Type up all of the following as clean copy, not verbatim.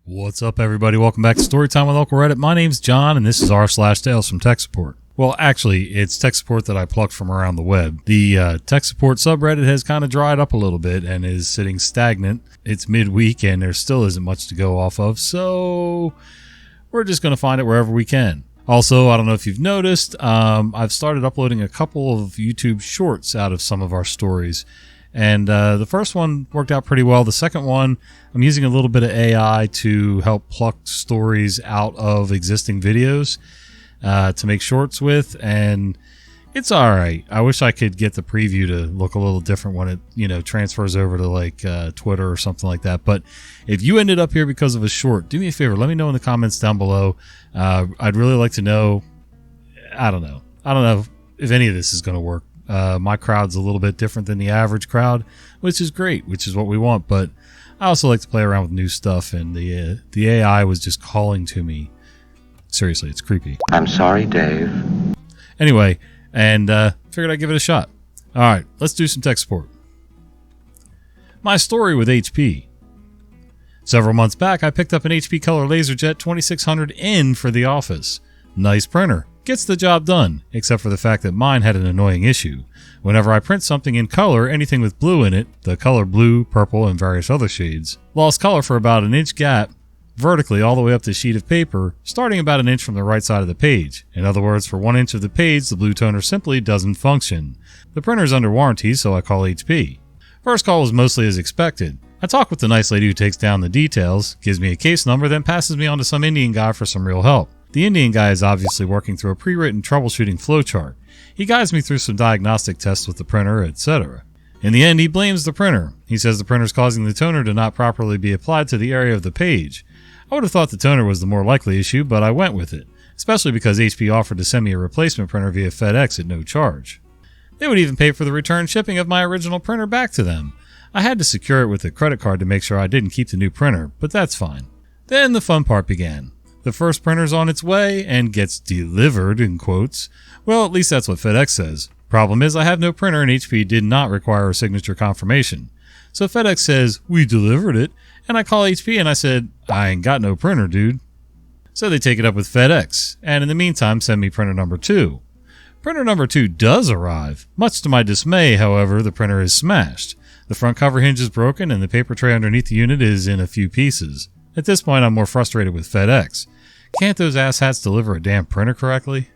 What's up, everybody? Welcome back to Storytime with Uncle Reddit. My name's John, and this is r/Tales from Tech Support. Well, actually, it's tech support that I plucked from around the web. The tech support subreddit has kind of dried up a little bit and is sitting stagnant. It's midweek, and there still isn't much to go off of, so we're just going to find it wherever we can. Also, I don't know if you've noticed, I've started uploading a couple of YouTube shorts out of some of our stories. And the first one worked out pretty well. The second one, I'm using a little bit of AI to help pluck stories out of existing videos to make shorts with, and it's all right. I wish I could get the preview to look a little different when it, transfers over to like Twitter or something like that. But if you ended up here because of a short, do me a favor. Let me know in the comments down below. I'd really like to know. I don't know if any of this is going to work. My crowd's a little bit different than the average crowd, which is great, which is what we want. But I also like to play around with new stuff, and the AI was just calling to me. Seriously, it's creepy. I'm sorry, Dave. Anyway, and figured I'd give it a shot. All right, let's do some tech support. My story with HP. Several months back, I picked up an HP Color LaserJet 2600N for the office. Nice printer. Gets the job done, except for the fact that mine had an annoying issue. Whenever I print something in color, anything with blue in it, the color blue, purple, and various other shades, lost color for about an inch gap vertically all the way up the sheet of paper, starting about an inch from the right side of the page. In other words, for 1 inch of the page, the blue toner simply doesn't function. The printer's under warranty, so I call HP. First call was mostly as expected. I talk with the nice lady who takes down the details, gives me a case number, then passes me on to some Indian guy for some real help. The Indian guy is obviously working through a pre-written troubleshooting flowchart. He guides me through some diagnostic tests with the printer, etc. In the end, he blames the printer. He says the printer is causing the toner to not properly be applied to the area of the page. I would have thought the toner was the more likely issue, but I went with it, especially because HP offered to send me a replacement printer via FedEx at no charge. They would even pay for the return shipping of my original printer back to them. I had to secure it with a credit card to make sure I didn't keep the new printer, but that's fine. Then the fun part began. The first printer's on its way and gets delivered, in quotes. Well, at least that's what FedEx says. Problem is, I have no printer and HP did not require a signature confirmation. So FedEx says, we delivered it, and I call HP and I said, I ain't got no printer, dude. So they take it up with FedEx, and in the meantime send me printer number 2. Printer number 2 does arrive. Much to my dismay, however, the printer is smashed. The front cover hinge is broken and the paper tray underneath the unit is in a few pieces. At this point, I'm more frustrated with FedEx. Can't those asshats deliver a damn printer correctly?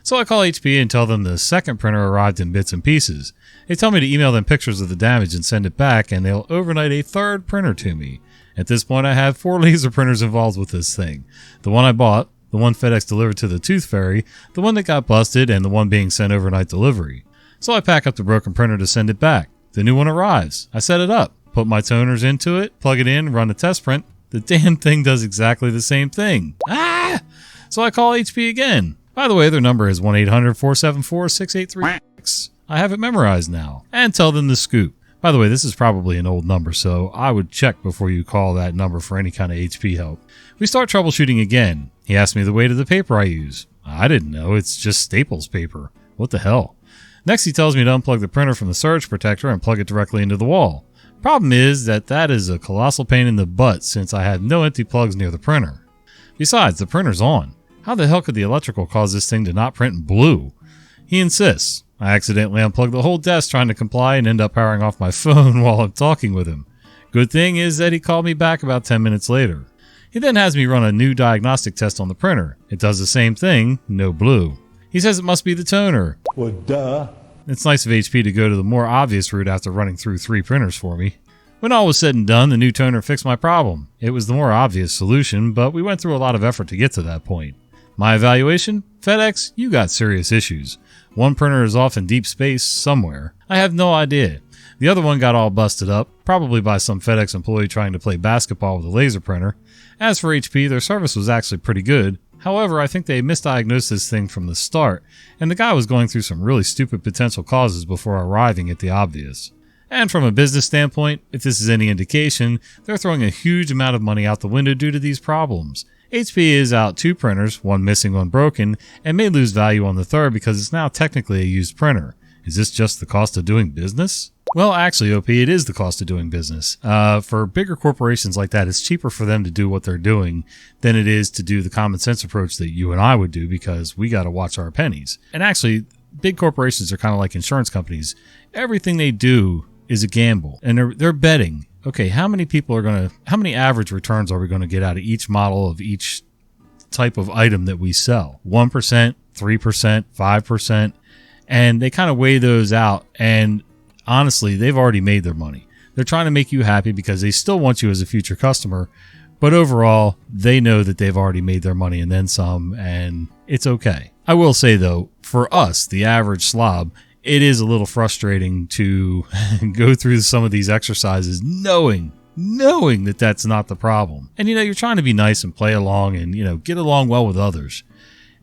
So I call HP and tell them the second printer arrived in bits and pieces. They tell me to email them pictures of the damage and send it back, and they'll overnight a third printer to me. At this point, I have 4 laser printers involved with this thing. The one I bought, the one FedEx delivered to the Tooth Fairy, the one that got busted, and the one being sent overnight delivery. So I pack up the broken printer to send it back. The new one arrives. I set it up, put my toners into it, plug it in, run a test print. The damn thing does exactly the same thing. So I call HP again. By the way, their number is 1-800-474-6836. I have it memorized now. And tell them the scoop. By the way, this is probably an old number, so I would check before you call that number for any kind of HP help. We start troubleshooting again. He asked me the weight of the paper I use. I didn't know. It's just Staples paper. What the hell? Next, he tells me to unplug the printer from the surge protector and plug it directly into the wall. Problem is that is a colossal pain in the butt since I had no empty plugs near the printer. Besides, the printer's on. How the hell could the electrical cause this thing to not print in blue? He insists. I accidentally unplug the whole desk trying to comply and end up powering off my phone while I'm talking with him. Good thing is that he called me back about 10 minutes later. He then has me run a new diagnostic test on the printer. It does the same thing, no blue. He says it must be the toner. Well, duh. It's nice of HP to go to the more obvious route after running through 3 printers for me. When all was said and done, the new toner fixed my problem. It was the more obvious solution, but we went through a lot of effort to get to that point. My evaluation? FedEx, you got serious issues. One printer is off in deep space somewhere. I have no idea. The other one got all busted up, probably by some FedEx employee trying to play basketball with a laser printer. As for HP, their service was actually pretty good. However, I think they misdiagnosed this thing from the start, and the guy was going through some really stupid potential causes before arriving at the obvious. And from a business standpoint, if this is any indication, they're throwing a huge amount of money out the window due to these problems. HP is out 2 printers, one missing, one broken, and may lose value on the third because it's now technically a used printer. Is this just the cost of doing business? Well, actually, OP, it is the cost of doing business. For bigger corporations like that, it's cheaper for them to do what they're doing than it is to do the common sense approach that you and I would do, because we got to watch our pennies. And actually, big corporations are kind of like insurance companies. Everything they do is a gamble, and they're betting. Okay, how many average returns are we going to get out of each model of each type of item that we sell? 1%, 3%, 5%. And they kind of weigh those out. And honestly, they've already made their money. They're trying to make you happy because they still want you as a future customer. But overall, they know that they've already made their money and then some, and it's okay. I will say, though, for us, the average slob, it is a little frustrating to go through some of these exercises knowing that that's not the problem. And, you're trying to be nice and play along and, get along well with others.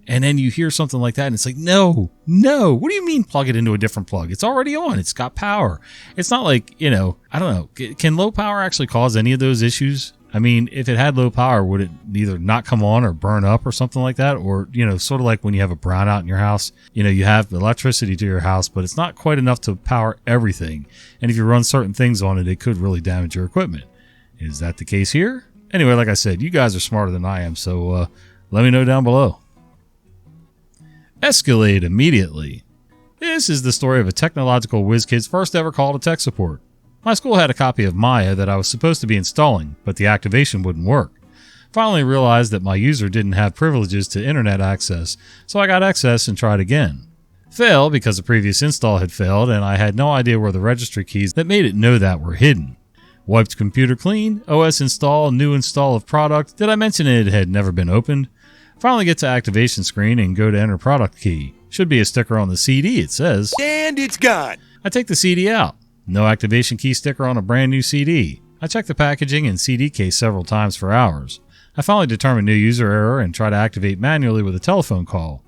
And then you hear something like that and it's like, no. What do you mean plug it into a different plug? It's already on. It's got power. It's not like, I don't know. Can low power actually cause any of those issues? I mean, if it had low power, would it either not come on or burn up or something like that? Or, sort of like when you have a brownout in your house, you have electricity to your house, but it's not quite enough to power everything. And if you run certain things on it, it could really damage your equipment. Is that the case here? Anyway, like I said, you guys are smarter than I am, so let me know down below. Escalate immediately. This is the story of a technological whiz kid's first ever call to tech support. My school had a copy of Mayo that I was supposed to be installing, but the activation wouldn't work. Finally realized that my user didn't have privileges to internet access, so I got access and tried again. Failed because the previous install had failed and I had no idea where the registry keys that made it know that were hidden. Wiped computer clean, OS install, new install of product. Did I mention it had never been opened? Finally get to activation screen and go to enter product key. Should be a sticker on the CD, it says. And it's gone. I take the CD out. No activation key sticker on a brand new CD. I check the packaging and CD case several times for hours. I finally determine new user error and try to activate manually with a telephone call.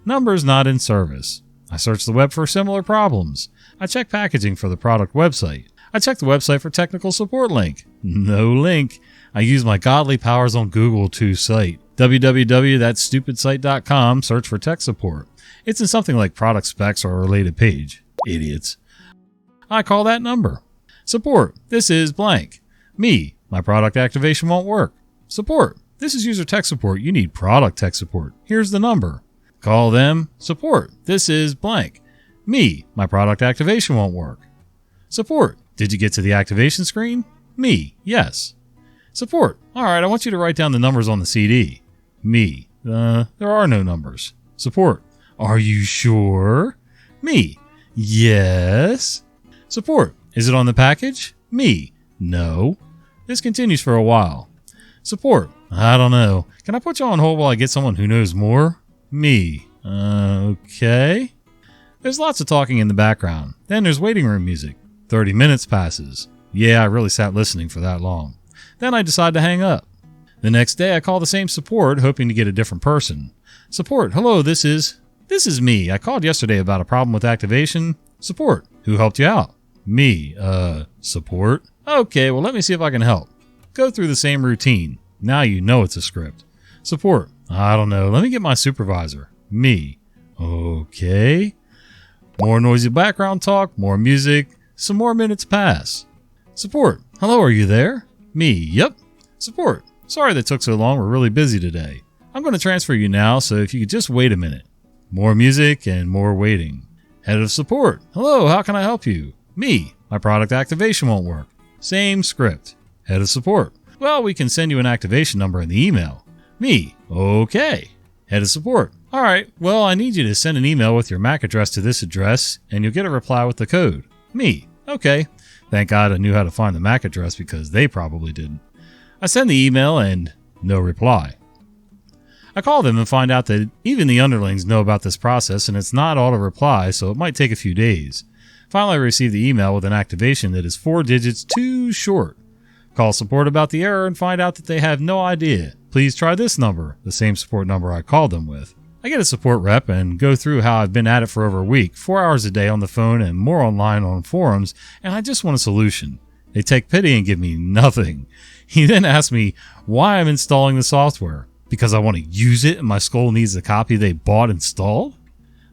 Numbers not in service. I search the web for similar problems. I check packaging for the product website. I check the website for technical support link. No link. I use my godly powers on Google to cite www.thatstupidsite.com, search for tech support. It's in something like product specs or a related page. Idiots. I call that number. Support, this is blank. Me, my product activation won't work. Support, this is user tech support. You need product tech support. Here's the number. Call them. Support, this is blank. Me, my product activation won't work. Support, did you get to the activation screen? Me, yes. Support, alright, I want you to write down the numbers on the CD. Me, there are no numbers. Support, are you sure? Me, yes. Support, is it on the package? Me, no. This continues for a while. Support, I don't know. Can I put you on hold while I get someone who knows more? Me, okay. There's lots of talking in the background. Then there's waiting room music. 30 minutes passes. Yeah, I really sat listening for that long. Then I decide to hang up. The next day I call the same support, hoping to get a different person. Support, hello, this is me. I called yesterday about a problem with activation. Support, who helped you out? Me, support? Okay, well let me see if I can help. Go through the same routine. Now you know it's a script. Support, I don't know, let me get my supervisor. Me, okay. More noisy background talk, more music, some more minutes pass. Support, hello, are you there? Me, yep. Support, sorry that took so long, we're really busy today. I'm going to transfer you now, so if you could just wait a minute. More music and more waiting. Head of support, hello, how can I help you? Me, my product activation won't work. Same script. Head of support, well, we can send you an activation number in the email. Me, okay. Head of support, alright, well, I need you to send an email with your MAC address to this address, and you'll get a reply with the code. Me, okay. Thank God I knew how to find the MAC address because they probably didn't. I send the email and no reply. I call them and find out that even the underlings know about this process and it's not auto reply, so it might take a few days. Finally, I receive the email with an activation that is 4 digits too short. Call support about the error and find out that they have no idea. Please try this number, the same support number I called them with. I get a support rep and go through how I've been at it for over a week, 4 hours a day on the phone and more online on forums, and I just want a solution. They take pity and give me nothing. He then asks me why I'm installing the software. Because I want to use it and my skull needs the copy they bought installed?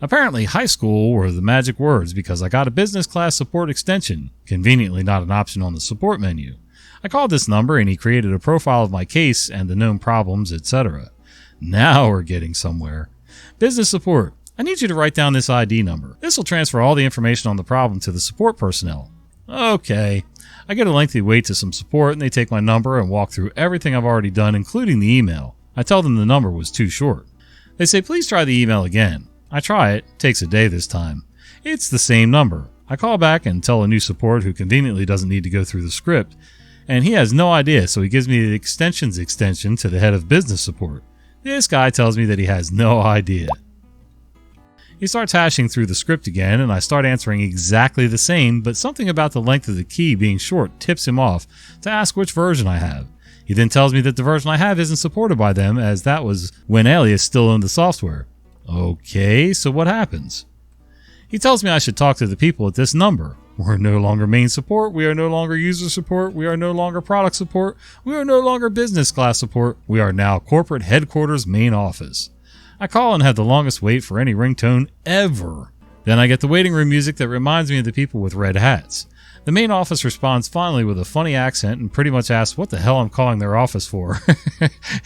Apparently, high school were the magic words because I got a business class support extension, conveniently not an option on the support menu. I called this number and he created a profile of my case and the known problems, etc. Now we're getting somewhere. Business support. I need you to write down this ID number. This will transfer all the information on the problem to the support personnel. Okay. I get a lengthy wait to some support and they take my number and walk through everything I've already done, including the email. I tell them the number was too short. They say, please try the email again. I try it. Takes a day this time. It's the same number. I call back and tell a new support who conveniently doesn't need to go through the script, and he has no idea, so he gives me the extension to the head of business support. This guy tells me that he has no idea. He starts hashing through the script again, and I start answering exactly the same, but something about the length of the key being short tips him off to ask which version I have. He then tells me that the version I have isn't supported by them, as that was when Alias still owned the software. Okay, so what happens? He tells me I should talk to the people at this number. We're no longer main support, we are no longer user support, we are no longer product support, we are no longer business class support, we are now corporate headquarters main office. I call and have the longest wait for any ringtone ever. Then I get the waiting room music that reminds me of the people with red hats. The main office responds finally with a funny accent and pretty much asks what the hell I'm calling their office for.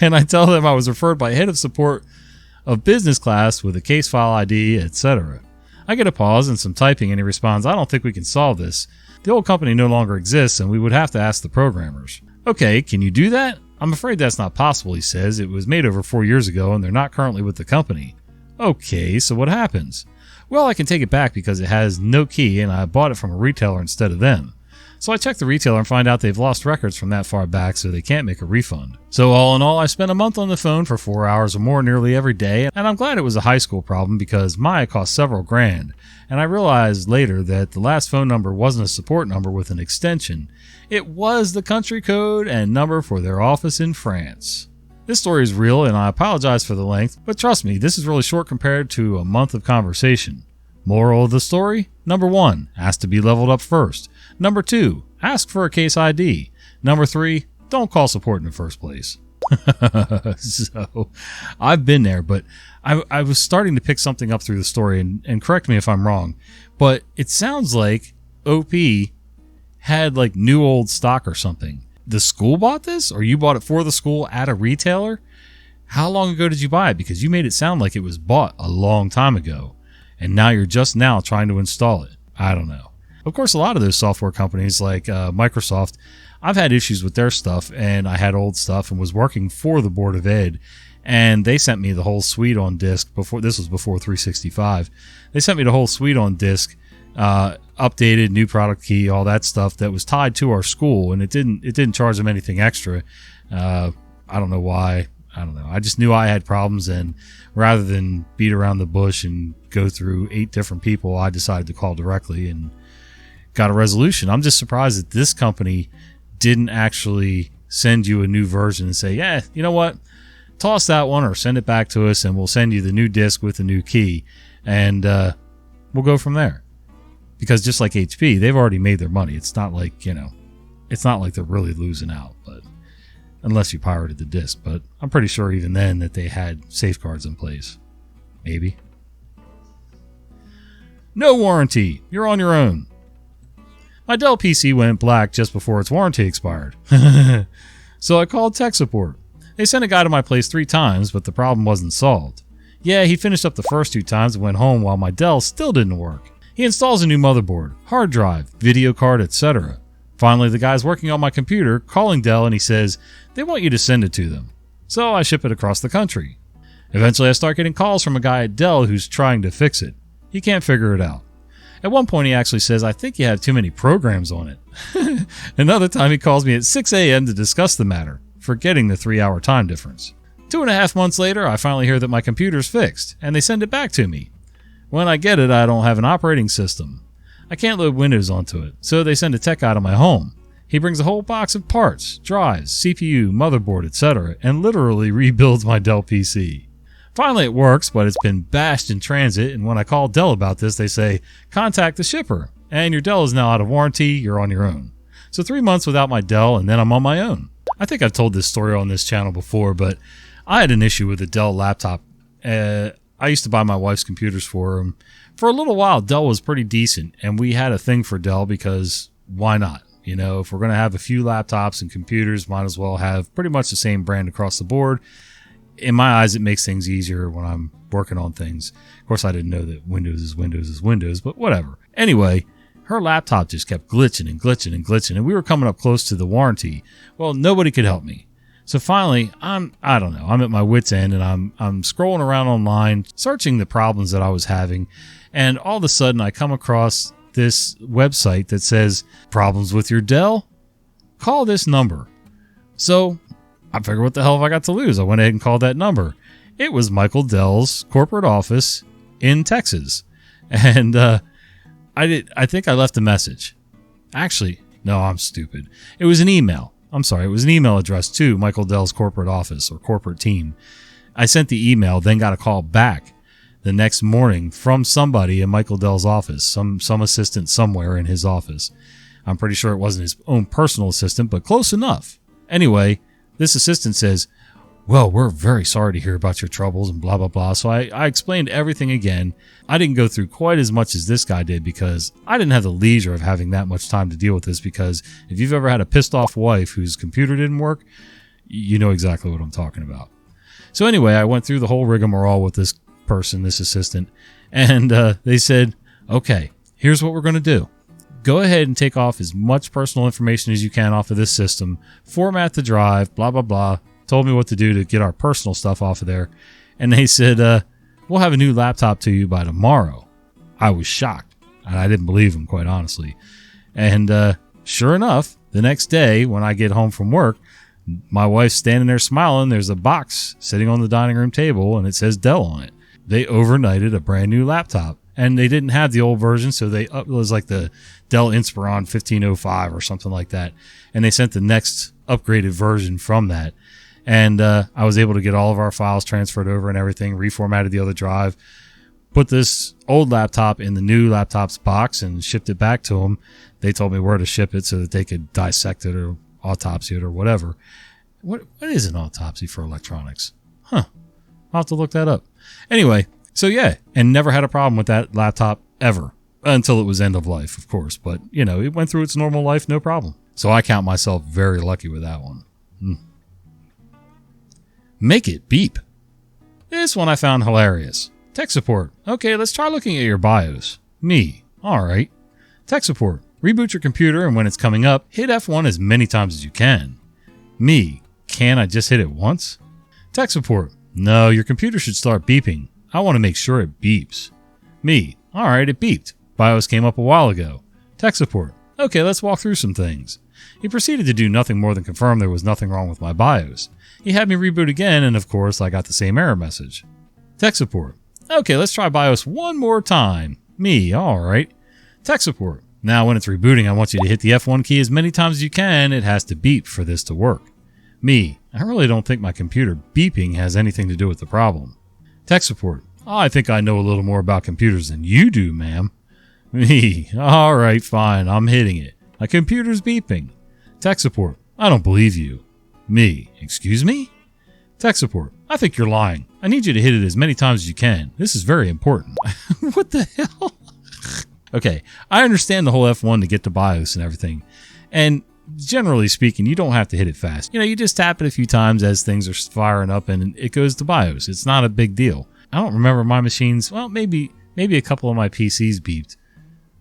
And I tell them I was referred by head of support of business class with a case file ID, etc. I get a pause and some typing and he responds, I don't think we can solve this. The old company no longer exists and we would have to ask the programmers. Okay, can you do that? I'm afraid that's not possible, he says. It was made over 4 years ago and they're not currently with the company. Okay, so what happens? Well, I can take it back because it has no key and I bought it from a retailer instead of them. So I check the retailer and find out they've lost records from that far back, so they can't make a refund. So all in all, I spent a month on the phone for 4 hours or more nearly every day, and I'm glad it was a high school problem because Mayo cost several grand. And I realized later that the last phone number wasn't a support number with an extension. It was the country code and number for their office in France. This story is real and I apologize for the length, but trust me, this is really short compared to a month of conversation. Moral of the story? Number 1, ask to be leveled up first. Number 2, ask for a case ID. Number 3, don't call support in the first place. So, I've been there, but I was starting to pick something up through the story, and correct me if I'm wrong, but it sounds like OP had like new old stock or something. The school bought this, or you bought it for the school at a retailer? How long ago did you buy it? Because you made it sound like it was bought a long time ago, and now you're just now trying to install it. I don't know. Of course, a lot of those software companies like Microsoft, I've had issues with their stuff, and I had old stuff and was working for the Board of Ed, and they sent me the whole suite on disk before. This was before 365. They sent me the whole suite on disk, updated, new product key, all that stuff that was tied to our school, and it didn't charge them anything extra. I don't know why. I don't know. I just knew I had problems, and rather than beat around the bush and go through 8 different people, I decided to call directly and got a resolution. I'm just surprised that this company didn't actually send you a new version and say, yeah, you know what? Toss that one or send it back to us and we'll send you the new disk with the new key, and we'll go from there. Because just like HP, they've already made their money. It's not like, it's not like they're really losing out, but unless you pirated the disk. But I'm pretty sure even then that they had safeguards in place. Maybe. No warranty. You're on your own. My Dell PC went black just before its warranty expired. So I called tech support. They sent a guy to my place 3 times, but the problem wasn't solved. Yeah, he finished up the first 2 times and went home while my Dell still didn't work. He installs a new motherboard, hard drive, video card, etc. Finally, the guy's working on my computer, calling Dell, and he says, they want you to send it to them. So I ship it across the country. Eventually, I start getting calls from a guy at Dell who's trying to fix it. He can't figure it out. At one point, he actually says, I think you have too many programs on it. Another time, he calls me at 6 a.m. to discuss the matter, forgetting the 3-hour time difference. 2.5 months later, I finally hear that my computer's fixed, and they send it back to me. When I get it, I don't have an operating system. I can't load Windows onto it, so they send a tech guy to my home. He brings a whole box of parts, drives, CPU, motherboard, etc., and literally rebuilds my Dell PC. Finally it works, but it's been bashed in transit, and when I call Dell about this, they say, contact the shipper, and your Dell is now out of warranty, you're on your own. So 3 months without my Dell, and then I'm on my own. I think I've told this story on this channel before, but I had an issue with a Dell laptop. I I used to buy my wife's computers for them. For a little while, Dell was pretty decent, and we had a thing for Dell because why not? You know, if we're going to have a few laptops and computers, might as well have pretty much the same brand across the board. In my eyes, it makes things easier when I'm working on things. Of course, I didn't know that Windows is Windows is Windows, but whatever. Anyway, her laptop just kept glitching and glitching and glitching, and we were coming up close to the warranty. Well, nobody could help me. So finally, I'm at my wit's end, and I'm scrolling around online, searching the problems that I was having, and all of a sudden I come across this website that says, problems with your Dell? Call this number. So I figured, what the hell have I got to lose? I went ahead and called that number. It was Michael Dell's corporate office in Texas. And I think I left a message. Actually, no, I'm stupid. It was an email. I'm sorry. It was an email address to Michael Dell's corporate office or corporate team. I sent the email, then got a call back the next morning from somebody in Michael Dell's office, some assistant somewhere in his office. I'm pretty sure it wasn't his own personal assistant, but close enough. Anyway, this assistant says, well, we're very sorry to hear about your troubles and blah, blah, blah. So I explained everything again. I didn't go through quite as much as this guy did because I didn't have the leisure of having that much time to deal with this, because if you've ever had a pissed off wife whose computer didn't work, you know exactly what I'm talking about. So anyway, I went through the whole rigmarole with this person, this assistant, and they said, okay, here's what we're going to do. Go ahead and take off as much personal information as you can off of this system, format the drive, blah, blah, blah. Told me what to do to get our personal stuff off of there. And they said, we'll have a new laptop to you by tomorrow. I was shocked, and I didn't believe them, quite honestly. And sure enough, the next day when I get home from work, my wife's standing there smiling. There's a box sitting on the dining room table, and it says Dell on it. They overnighted a brand new laptop, and they didn't have the old version, so it was like the Dell Inspiron 1505 or something like that, and they sent the next upgraded version from that. And I was able to get all of our files transferred over and everything, reformatted the other drive, put this old laptop in the new laptop's box, and shipped it back to them. They told me where to ship it so that they could dissect it or autopsy it or whatever. What is an autopsy for electronics? I'll have to look that up. Anyway, so yeah, and never had a problem with that laptop ever until it was end of life, of course. But, you know, it went through its normal life, no problem. So I count myself very lucky with that one. Make it beep. This one I found hilarious. Tech support. Okay, let's try looking at your BIOS. Me. All right. Tech support. Reboot your computer, and when it's coming up, hit F1 as many times as you can. Me. Can I just hit it once? Tech support. No, your computer should start beeping. I want to make sure it beeps. Me. All right, it beeped. BIOS came up a while ago. Tech support. Okay, let's walk through some things. He proceeded to do nothing more than confirm there was nothing wrong with my BIOS. He had me reboot again, and of course, I got the same error message. Tech support. Okay, let's try BIOS one more time. Me. All right. Tech support. Now, when it's rebooting, I want you to hit the F1 key as many times as you can. It has to beep for this to work. Me. I really don't think my computer beeping has anything to do with the problem. Tech support. Oh, I think I know a little more about computers than you do, ma'am. Me. All right, fine. I'm hitting it. My computer's beeping. Tech support. I don't believe you. Me. Excuse me? Tech support. I think you're lying. I need you to hit it as many times as you can. This is very important. What the hell? Okay, I understand the whole F1 to get to BIOS and everything. And generally speaking, you don't have to hit it fast. You know, you just tap it a few times as things are firing up and it goes to BIOS. It's not a big deal. I don't remember my machines. Well, maybe a couple of my PCs beeped.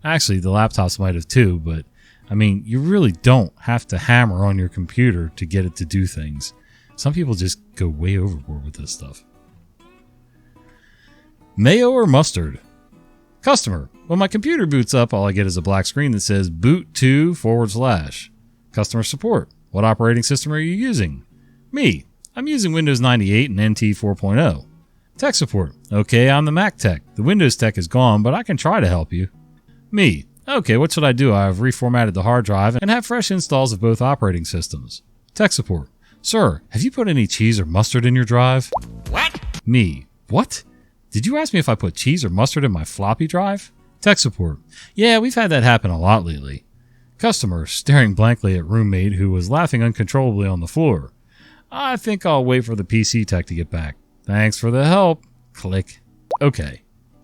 Actually, the laptops might have too, but I mean, you really don't have to hammer on your computer to get it to do things. Some people just go way overboard with this stuff. Mayo or mustard? Customer. When my computer boots up, all I get is a black screen that says boot to /. Customer support. What operating system are you using? Me. I'm using Windows 98 and NT 4.0. Tech support. Okay, I'm the Mac tech. The Windows tech is gone, but I can try to help you. Me. Okay, what should I do? I have reformatted the hard drive and have fresh installs of both operating systems. Tech support. Sir, have you put any cheese or mustard in your drive? What? Me. What? Did you ask me if I put cheese or mustard in my floppy drive? Tech support. Yeah, we've had that happen a lot lately. Customer, staring blankly at roommate who was laughing uncontrollably on the floor. I think I'll wait for the PC tech to get back. Thanks for the help. Click. Okay,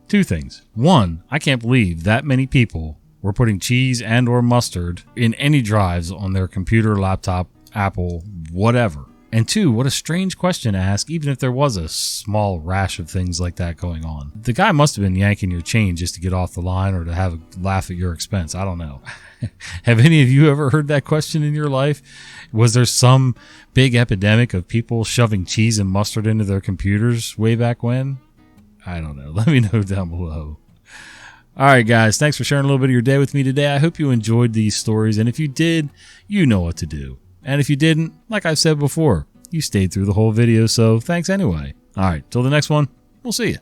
two things. One, I can't believe that many people were putting cheese and or mustard in any drives on their computer, laptop, Apple, whatever. And two, what a strange question to ask, even if there was a small rash of things like that going on. The guy must have been yanking your chain just to get off the line or to have a laugh at your expense. I don't know. Have any of you ever heard that question in your life? Was there some big epidemic of people shoving cheese and mustard into their computers way back when? I don't know. Let me know down below. All right, guys. Thanks for sharing a little bit of your day with me today. I hope you enjoyed these stories. And if you did, you know what to do. And if you didn't, like I've said before, you stayed through the whole video, so thanks anyway. All right, till the next one, we'll see you.